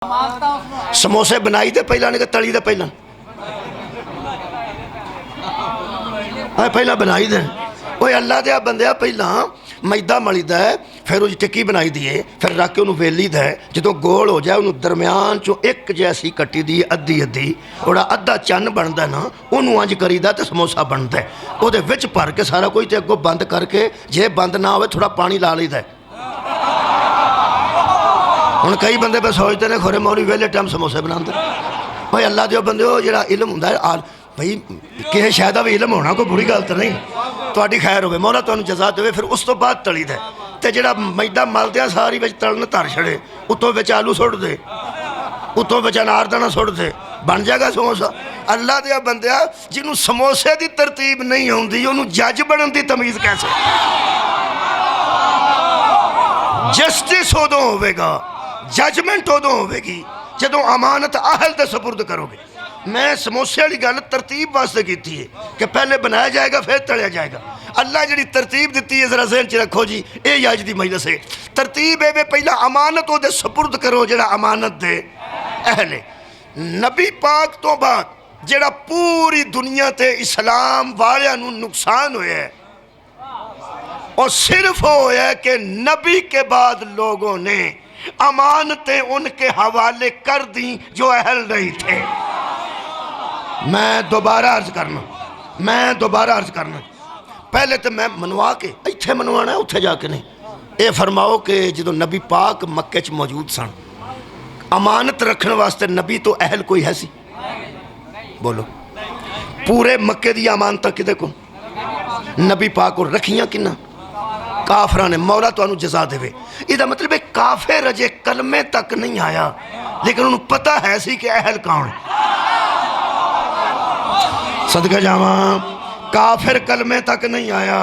समोसे बनाई दे पहला नहीं तली दे पहला पहला बनाई दे ओए अल्लाह दे बंदे पहला मैदा मली दा फिर उस टिक्की बनाई दी है फिर रख के उन्होंने वेली दा जो गोल हो जाए उन्होंने दरम्यान चो एक जैसी कट्टी दी अद्धी अद्धी ओड़ा अद्धा चन्न बनता ना उन्होंने अंज करीदा तो समोसा बनता है वो भर के सारा कुछ तो अगों बंद करके जे बंद ना हो थोड़ा पानी ला लीदा हुण कई बंदे पे सोचते हैं खोरे मौली वेले टाइम समोसे बनाते भाई अल्लाह के बंदे हो जो इलम होंगे भाई किसी शायद भी इलम होना कोई बुरी गल तो नहीं थोड़ी खैर हो मौला तुहानू जजा दे फिर उस तो बाद तली दे तो जो मैदा मलद सारी बच तलन धर छड़े उतों बच आलू सुट दे उतों बच अनारदाना सुट दे बन जाएगा समोसा अल्लाह के बंदे जिन्हों समोसे की तरतीब नहीं आती उन्होंने जज बनने की तमीज़ कैसे जस्टिस उदों होगा जजमेंट उदों होगी जो अमानत आहल के सपुर्द करोगे मैं समोसे वाली गल तरतीब वास्ते की है कि पहले बनाया जाएगा फिर तलिया जाएगा अल्लाह जी तरतीब दी है जरा जहन च रखो जी ये अज की मजलिस है तरतीब है पहला अमानत वो सपुर्द करो जो अमानत दे अहले नबी पाक तो बाद जोड़ा पूरी दुनिया ते इस्लाम वालियां नूं नुकसान होया है और सिर्फ होया कि नबी के बाद लोगों ने अमानतें उनके हवाले कर दी जो अहल नहीं थे। मैं दोबारा अर्ज करना पहले तो मैं मनवा के इत्थे मनवाना उत्थे जाके नहीं ये फरमाओ कि जो नबी पाक मक्के च मौजूद सन अमानत रखने वास्ते नबी तो अहल कोई है सी बोलो पूरे मक्के दी अमानत किदे को नबी पाक को रखियां किन्ना काफरा ने मौला तुहानू जजा देवे इसका मतलब है काफिर अजे कलमे तक नहीं आया लेकिन उन्होंने पता है सी कि अहल कौन है सदका जावा काफिर कलमे तक नहीं आया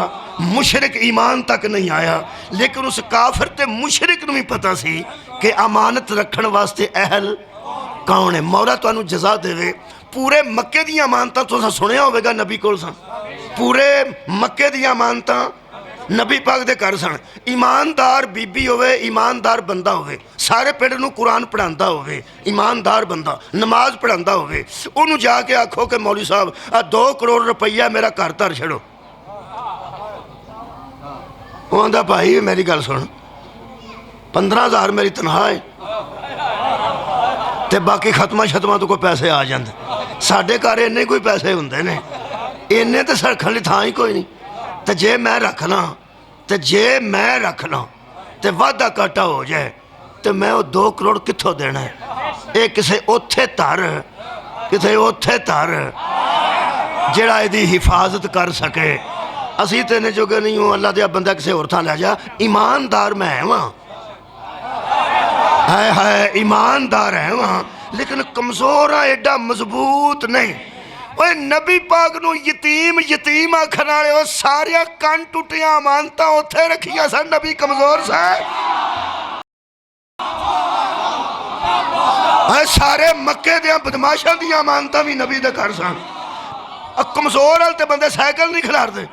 मुशरिक ईमान तक नहीं आया लेकिन उस काफिर ते मुशरिक नूं भी पता सी कि अमानत रखण वास्ते अहल कौन है मौला तुहानू जजा देवे पूरे मक्के दी अमानतां तुसां सुनिया होवेगा नबी कोल सन पूरे मक्के दी अमानतां नबी पाक दे घर सन ईमानदार बीबी होवे ईमानदार बंदा होवे सारे पिंड नूं कुरान पढ़ांदा होवे ईमानदार बंदा नमाज पढ़ांदा होवे उन्होंने जाके आखो कि मौलवी साहब आ 2 करोड़ रुपया मेरा घर धर छड़ो वो आंदा भाई मेरी गल सुन 15,000 मेरी तनख्वाह है तो बाकी खत्मा शतमा तो कोई पैसे आ जाते साढ़े घर इन्ने कोई पैसे होंगे ने इन्ने तो रखने लिए थां ही कोई नहीं तो जे मैं रख ला तो वाधा घाटा हो जाए तो मैं वो 2 करोड़ कित्थों देना है ये किसे ओथे धर जेड़ा इहदी हिफाजत कर सके असी तो इन्ने जोगे नहीं हो अल्लाह दे बंदा किसी होर थां लै जा ईमानदार मैं वहाँ है ईमानदार है वहाँ लेकिन कमज़ोर हाँ एडा मजबूत नहीं ओए नबी पाक नूं यतीम आखण वाले वो सारिया कन टुटियां अमानतां उत्थे रखियां सन नबी कमजोर सा सारे मक्के दियां बदमाशां दियां अमानतां भी नबी दे घर सन कमजोर वाले ते बंदे साइकिल नहीं खिलारदे